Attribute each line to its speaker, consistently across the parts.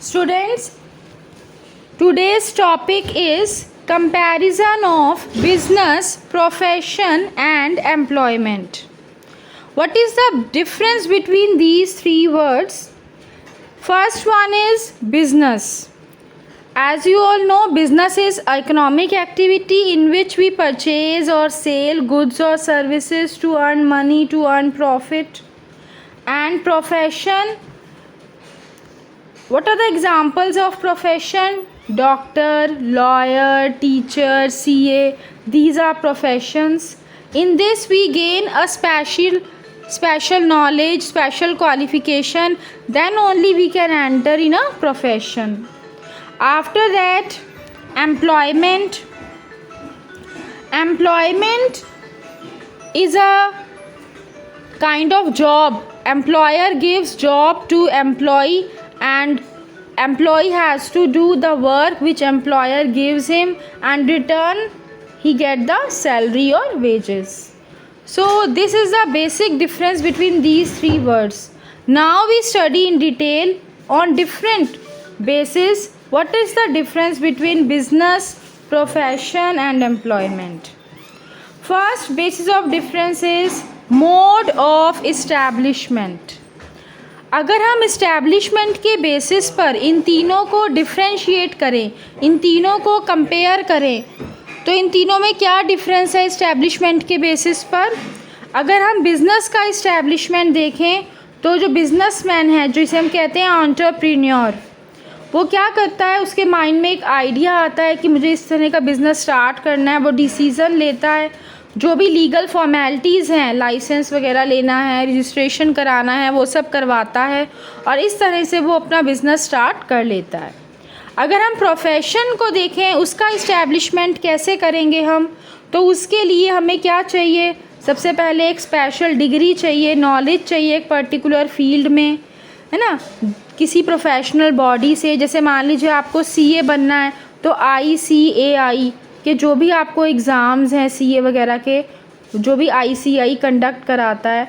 Speaker 1: Students, today's topic is comparison of business, profession and employment. What is the difference between these three words? First one is business. As you all know, business is economic activity in which we purchase or sell goods or services to earn money, to earn profit. And profession, what are the examples of profession? Doctor, lawyer, teacher, CA. These are professions. In this we gain a special knowledge, special qualification. Then only we can enter in a profession. After that, employment. Employment is a kind of job. Employer gives job to employee and employee has to do the work which employer gives him, and return he get the salary or wages. So this is the basic difference between these three words. Now we study in detail on different basis what is the difference between business, profession and employment. First basis of difference is mode of establishment. अगर हम establishment के basis पर इन तीनों को differentiate करें, इन तीनों को compare करें, तो इन तीनों में क्या डिफरेंस है इस्टेब्लिशमेंट के बेसिस पर? अगर हम बिज़नेस का इस्टेब्लिशमेंट देखें तो जो बिज़नेसमैन है, जिसे हम कहते हैं एंटरप्रेन्योर, वो क्या करता है, उसके माइंड में एक आइडिया आता है कि मुझे इस तरह का बिज़नेस स्टार्ट करना है. वो डिसीज़न लेता है, जो भी लीगल फॉर्मेलिटीज़ हैं, लाइसेंस वगैरह लेना है, रजिस्ट्रेशन कराना है, वो सब करवाता है और इस तरह से वो अपना बिज़नेस स्टार्ट कर लेता है. अगर हम प्रोफेशन को देखें, उसका इस्टेब्लिशमेंट कैसे करेंगे हम, तो उसके लिए हमें क्या चाहिए? सबसे पहले एक स्पेशल डिग्री चाहिए, नॉलेज चाहिए एक पर्टिकुलर फील्ड में, है ना, किसी प्रोफेशनल बॉडी से. जैसे मान लीजिए आपको CA बनना है तो ICAI के जो भी आपको एग्ज़ाम्स हैं CA वगैरह के, जो भी ICAI कंडक्ट कराता है,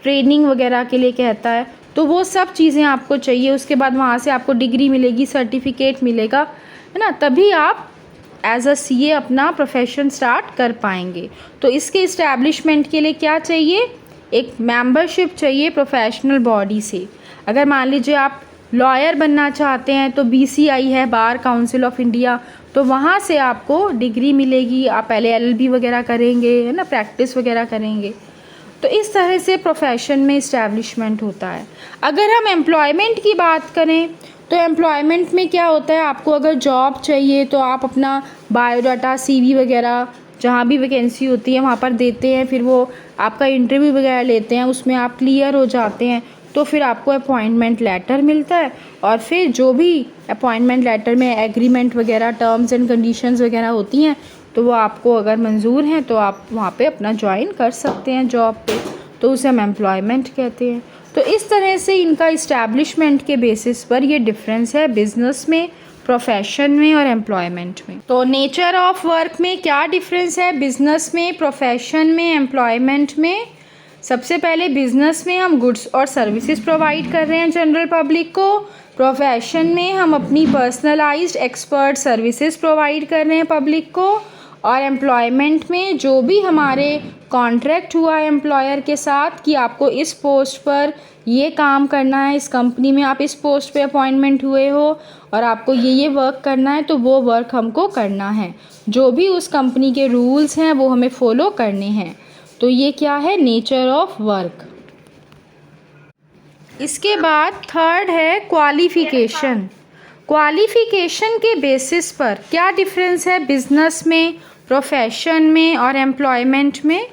Speaker 1: ट्रेनिंग वगैरह के लिए कहता है, तो वो सब चीज़ें आपको चाहिए. उसके बाद वहाँ से आपको डिग्री मिलेगी, सर्टिफिकेट मिलेगा, है ना, तभी आप एज अ CA अपना प्रोफेशन स्टार्ट कर पाएंगे. तो इसके इस्टेब्लिशमेंट के लिए क्या चाहिए? एक मेंबरशिप चाहिए प्रोफेशनल बॉडी से. अगर मान लीजिए आप लॉयर बनना चाहते हैं तो BCI है, बार काउंसिल ऑफ इंडिया, तो वहाँ से आपको डिग्री मिलेगी. आप पहले LLB वगैरह करेंगे, है ना, प्रैक्टिस वगैरह करेंगे. तो इस तरह से प्रोफेशन में इस्टेब्लिशमेंट होता है. अगर हम एम्प्लॉयमेंट की बात करें तो एम्प्लॉयमेंट में क्या होता है, आपको अगर जॉब चाहिए तो आप अपना बायोडाटा, CV वगैरह जहाँ भी वैकेंसी होती है वहाँ पर देते हैं, फिर वो आपका इंटरव्यू वगैरह लेते हैं, उसमें आप क्लियर हो जाते हैं तो फिर आपको अपॉइंटमेंट लेटर मिलता है. और फिर जो भी अपॉइंटमेंट लेटर में एग्रीमेंट वगैरह, टर्म्स एंड कंडीशंस वगैरह होती हैं, तो वो आपको अगर मंजूर हैं तो आप वहाँ पे अपना ज्वाइन कर सकते हैं जॉब पे, तो उसे हम एम्प्लॉयमेंट कहते हैं. तो इस तरह से इनका इस्टेब्लिशमेंट के बेसिस पर ये डिफरेंस है बिज़नेस में, प्रोफेशन में और एम्प्लॉयमेंट में. तो नेचर ऑफ वर्क में क्या डिफरेंस है बिज़नेस में, प्रोफेशन में, एम्प्लॉयमेंट में? सबसे पहले बिज़नेस में हम गुड्स और सर्विसेज प्रोवाइड कर रहे हैं जनरल पब्लिक को. प्रोफेशन में हम अपनी पर्सनलाइज्ड एक्सपर्ट सर्विसेज प्रोवाइड कर रहे हैं पब्लिक को. और एम्प्लॉयमेंट में जो भी हमारे कॉन्ट्रैक्ट हुआ है एम्प्लॉयर के साथ कि आपको इस पोस्ट पर ये काम करना है, इस कंपनी में आप इस पोस्ट पे अपॉइंटमेंट हुए हो और आपको ये वर्क करना है, तो वो वर्क हमको करना है. जो भी उस कंपनी के रूल्स हैं वो हमें फॉलो करने हैं. तो ये क्या है? Nature of work. इसके बाद थर्ड है क्वालिफ़िकेशन. क्वालिफ़िकेशन के बेसिस पर क्या डिफरेंस है बिज़नेस में, प्रोफेशन में और एम्प्लॉयमेंट में?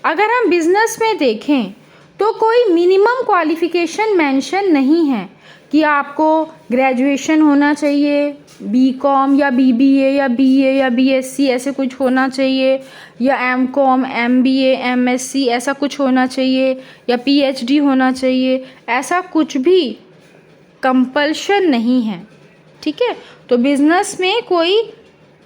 Speaker 1: अगर हम बिज़नेस में देखें तो कोई मिनिमम क्वालिफ़िकेशन मेंशन नहीं है कि आपको ग्रेजुएशन होना चाहिए, BCom या BBA या BA या BSc ऐसे कुछ होना चाहिए, या MCom, MBA, MSc ऐसा कुछ होना चाहिए, या PhD होना चाहिए. ऐसा कुछ भी कंपल्शन नहीं है. ठीक है, तो बिज़नेस में कोई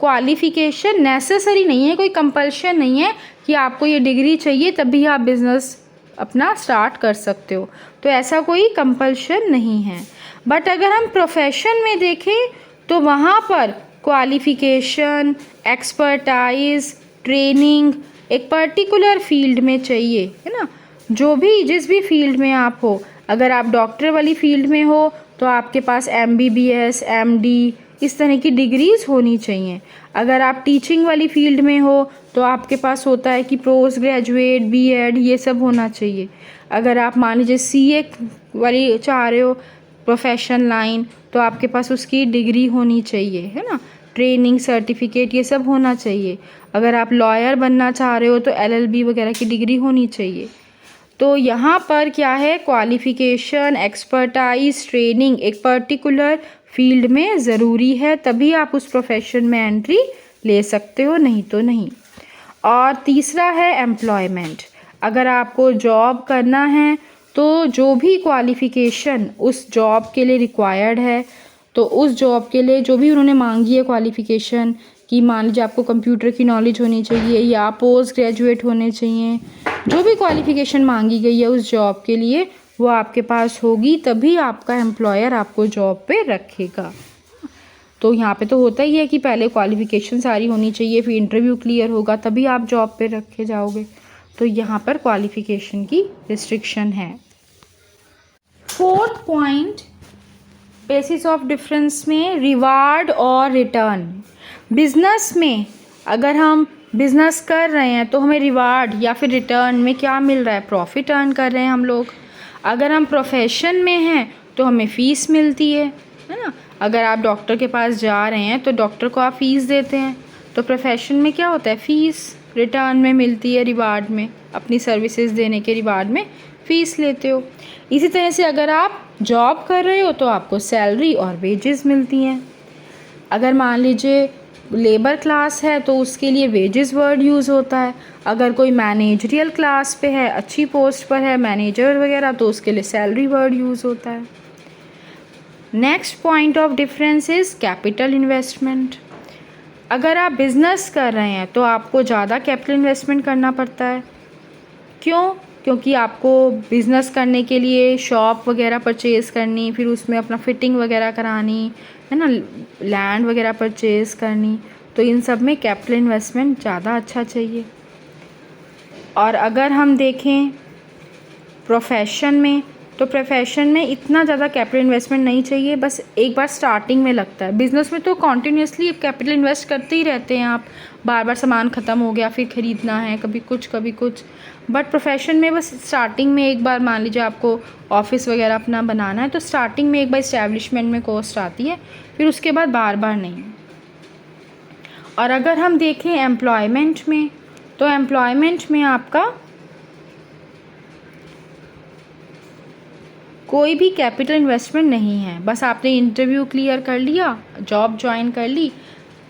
Speaker 1: क्वालिफ़िकेशन नेसेसरी नहीं है, कोई कंपल्शन नहीं है कि आपको ये डिग्री चाहिए तभी आप बिज़नेस अपना स्टार्ट कर सकते हो, तो ऐसा कोई कंपल्शन नहीं है। बट अगर हम प्रोफेशन में देखें तो वहाँ पर क्वालिफिकेशन, एक्सपर्टाइज, ट्रेनिंग एक पर्टिकुलर फील्ड में चाहिए, है ना। जो भी जिस भी फील्ड में आप हो, अगर आप डॉक्टर वाली फील्ड में हो तो आपके पास MBBS, MD इस तरह की डिग्रीज़ होनी चाहिए। अगर आप टीचिंग वाली फील्ड में हो तो आपके पास होता है कि पोस्ट ग्रेजुएट, BEd ये सब होना चाहिए। अगर आप मान लीजिए CA वाली चाह रहे हो प्रोफेशन लाइन, तो आपके पास उसकी डिग्री होनी चाहिए, है ना। ट्रेनिंग, सर्टिफिकेट ये सब होना चाहिए। अगर आप लॉयर बनना चाह रहे हो तो LLB वगैरह की डिग्री होनी चाहिए। तो यहाँ पर क्या है, क्वालिफिकेशन, एक्सपर्टाइज, ट्रेनिंग एक पर्टिकुलर फील्ड में ज़रूरी है, तभी आप उस प्रोफेशन में एंट्री ले सकते हो, नहीं तो नहीं। और तीसरा है एम्प्लॉयमेंट। अगर आपको जॉब करना है तो जो भी क्वालिफ़िकेशन उस जॉब के लिए रिक्वायर्ड है, तो उस जॉब के लिए जो भी उन्होंने मांगी है क्वालिफ़िकेशन, कि मान लीजिए आपको कंप्यूटर की नॉलेज होनी चाहिए या पोस्ट ग्रेजुएट होने चाहिए, जो भी क्वालिफ़िकेशन मांगी गई है उस जॉब के लिए वो आपके पास होगी, तभी आपका एम्प्लॉयर आपको जॉब पे रखेगा। तो यहाँ पे तो होता ही है कि पहले क्वालिफ़िकेशन सारी होनी चाहिए, फिर इंटरव्यू क्लियर होगा, तभी आप जॉब पे रखे जाओगे। तो यहाँ पर क्वालिफ़िकेशन की रिस्ट्रिक्शन है। Fourth point basis of difference में रिवार्ड और रिटर्न। बिजनेस में अगर हम बिजनेस कर रहे हैं तो हमें रिवार्ड या फिर रिटर्न में क्या मिल रहा है, प्रॉफिट अर्न कर रहे हैं हम लोग। अगर हम प्रोफेशन में हैं तो हमें फ़ीस मिलती है ना। अगर आप डॉक्टर के पास जा रहे हैं तो डॉक्टर को आप फ़ीस देते हैं, तो प्रोफेशन में क्या होता है, फ़ीस रिटर्न में मिलती है, रिवार्ड में, अपनी सर्विसेज देने के रिवार्ड में फ़ीस लेते हो। इसी तरह से अगर आप जॉब कर रहे हो तो आपको सैलरी और वेजेस मिलती हैं। अगर मान लीजिए लेबर क्लास है तो उसके लिए वेजेस वर्ड यूज़ होता है। अगर कोई मैनेजरियल क्लास पे है, अच्छी पोस्ट पर है, मैनेजर वगैरह, तो उसके लिए सैलरी वर्ड यूज़ होता है। Next point of difference is capital investment. अगर आप बिज़नेस कर रहे हैं तो आपको ज़्यादा कैपिटल इन्वेस्टमेंट करना पड़ता है। क्यों? क्योंकि आपको बिज़नेस करने के लिए शॉप वगैरह परचेज़ करनी, फिर उसमें अपना फिटिंग वगैरह करानी, है ना, लैंड वगैरह परचेज़ करनी, तो इन सब में कैपिटल इन्वेस्टमेंट ज़्यादा अच्छा चाहिए। और अगर हम देखें प्रोफेशन में, तो प्रोफेशन में इतना ज़्यादा कैपिटल इन्वेस्टमेंट नहीं चाहिए, बस एक बार स्टार्टिंग में लगता है। बिज़नेस में तो कॉन्टीन्यूसली कैपिटल इन्वेस्ट करते ही रहते हैं आप, बार बार सामान ख़त्म हो गया फिर ख़रीदना है, कभी कुछ। बट प्रोफेशन में बस स्टार्टिंग में एक बार, मान लीजिए आपको ऑफिस वगैरह अपना बनाना है तो स्टार्टिंग में एक बार इस्टेब्लिशमेंट में कॉस्ट आती है, फिर उसके बाद बार बार नहीं। और अगर हम देखें एम्प्लॉयमेंट में, तो एम्प्लॉयमेंट में आपका कोई भी कैपिटल इन्वेस्टमेंट नहीं है, बस आपने इंटरव्यू क्लियर कर लिया, जॉब ज्वाइन कर ली।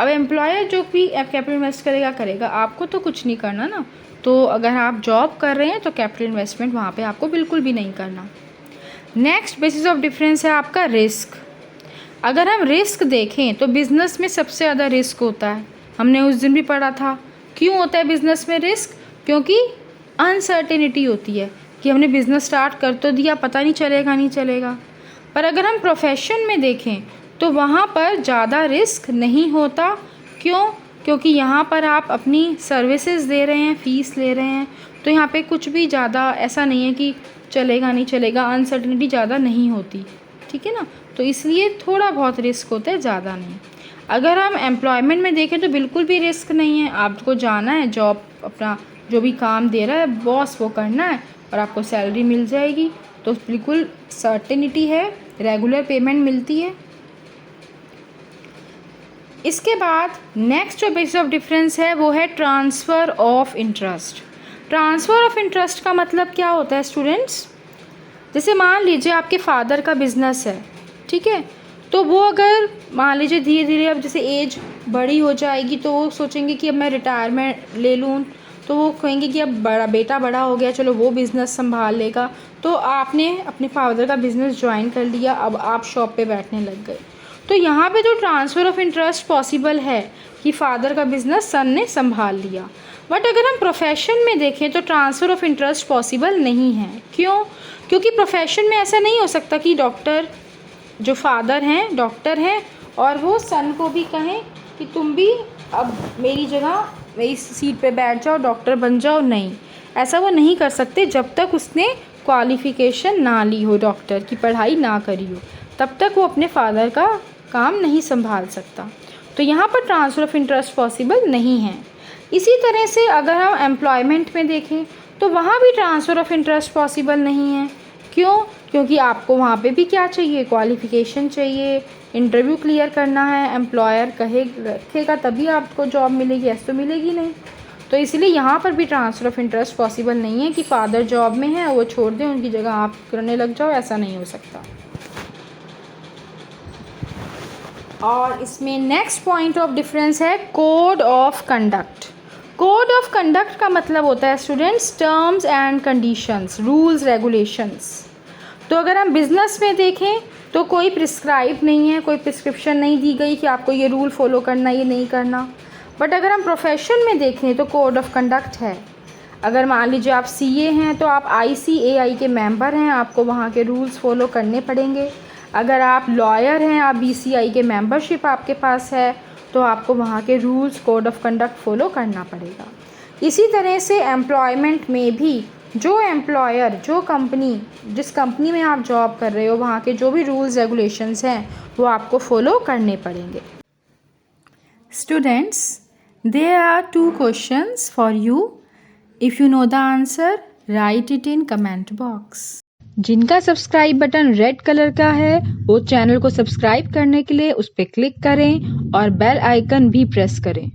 Speaker 1: अब एम्प्लॉयर जो भी कैपिटल इन्वेस्ट करेगा, आपको तो कुछ नहीं करना ना। तो अगर आप जॉब कर रहे हैं तो कैपिटल इन्वेस्टमेंट वहाँ पे आपको बिल्कुल भी नहीं करना। नेक्स्ट बेसिस ऑफ डिफरेंस है आपका रिस्क। अगर हम रिस्क देखें तो बिज़नेस में सबसे ज़्यादा रिस्क होता है, हमने उस दिन भी पढ़ा था। क्यों होता है बिज़नेस में रिस्क? क्योंकि अनसर्टेनिटी होती है कि हमने बिज़नेस स्टार्ट कर तो दिया, पता नहीं चलेगा। पर अगर हम प्रोफेशन में देखें तो वहाँ पर ज़्यादा रिस्क नहीं होता। क्यों? क्योंकि यहाँ पर आप अपनी सर्विसेज दे रहे हैं, फ़ीस ले रहे हैं, तो यहाँ पे कुछ भी ज़्यादा ऐसा नहीं है कि चलेगा नहीं चलेगा, अनसर्टेनिटी ज़्यादा नहीं होती, ठीक है ना। तो इसलिए थोड़ा बहुत रिस्क होता है, ज़्यादा नहीं। अगर हम एम्प्लॉयमेंट में देखें तो बिल्कुल भी रिस्क नहीं है। आपको जाना है, जॉब अपना जो भी काम दे रहा है बॉस वो करना है और आपको सैलरी मिल जाएगी, तो बिल्कुल सर्टेनिटी है, रेगुलर पेमेंट मिलती है। इसके बाद नेक्स्ट जो बेसिस ऑफ डिफरेंस है वो है transfer of interest. Transfer of interest का मतलब क्या होता है स्टूडेंट्स? जैसे मान लीजिए आपके फादर का बिज़नेस है, ठीक है, तो वो अगर मान लीजिए धीरे धीरे अब जैसे एज बड़ी हो जाएगी तो वो सोचेंगे कि अब मैं रिटायरमेंट ले लूँ, तो वो कहेंगे कि अब बेटा बड़ा हो गया, चलो वो बिज़नेस संभाल लेगा। तो आपने अपने फादर का बिज़नेस ज्वाइन कर लिया, अब आप शॉप पे बैठने लग गए। तो यहाँ पे जो ट्रांसफ़र ऑफ इंटरेस्ट पॉसिबल है कि फ़ादर का बिज़नेस सन ने संभाल लिया। बट अगर हम प्रोफेशन में देखें तो ट्रांसफ़र ऑफ इंटरेस्ट पॉसिबल नहीं है। क्यों? क्योंकि प्रोफेशन में ऐसा नहीं हो सकता कि डॉक्टर जो फादर हैं डॉक्टर हैं और वो सन को भी कहें कि तुम भी अब मेरी जगह मेरी सीट पे बैठ जाओ, डॉक्टर बन जाओ, नहीं, ऐसा वो नहीं कर सकते जब तक उसने क्वालिफ़िकेशन ना ली हो, डॉक्टर की पढ़ाई ना करी हो, तब तक वो अपने फादर का काम नहीं संभाल सकता। तो यहाँ पर ट्रांसफ़र ऑफ इंटरेस्ट पॉसिबल नहीं है। इसी तरह से अगर हम एम्प्लॉयमेंट में देखें तो वहाँ भी ट्रांसफ़र ऑफ इंटरेस्ट पॉसिबल नहीं है। क्यों? क्योंकि आपको वहाँ पे भी क्या चाहिए, क्वालिफ़िकेशन चाहिए, इंटरव्यू क्लियर करना है, एम्प्लॉयर रखेगा तभी आपको जॉब मिलेगी, ऐसे तो मिलेगी नहीं। तो इसलिए यहाँ पर भी ट्रांसफ़र ऑफ इंटरेस्ट पॉसिबल नहीं है कि फ़ादर जॉब में है वो छोड़ दें, उनकी जगह आप करने लग जाओ, ऐसा नहीं हो सकता। और इसमें नेक्स्ट पॉइंट ऑफ डिफरेंस है code of conduct. Code of conduct का मतलब होता है students terms and conditions, rules regulations. तो अगर हम बिज़नेस में देखें तो कोई प्रिस्क्राइब नहीं है, कोई प्रिस्क्रिप्शन नहीं दी गई कि आपको ये रूल फॉलो करना, ये नहीं करना। बट अगर हम प्रोफेशन में देखें तो कोड ऑफ कंडक्ट है। अगर मान लीजिए आप सीए हैं तो आप ICAI के मेंबर हैं, आपको वहाँ के रूल्स फॉलो करने पड़ेंगे। अगर आप लॉयर हैं, आप BCI के मेंबरशिप आपके पास है, तो आपको वहाँ के rules code of conduct follow करना पड़ेगा। इसी तरह से एम्प्लॉयमेंट में भी जो एम्प्लॉयर, जो कंपनी, जिस कंपनी में आप जॉब कर रहे हो, वहाँ के जो भी रूल्स रेगुलेशंस हैं वो आपको फॉलो करने पड़ेंगे। Students, there are 2 questions for you. If you know the answer, write it in comment box. जिनका सब्सक्राइब बटन रेड कलर का है वो चैनल को सब्सक्राइब करने के लिए उस पर क्लिक करें और बेल आइकन भी प्रेस करें।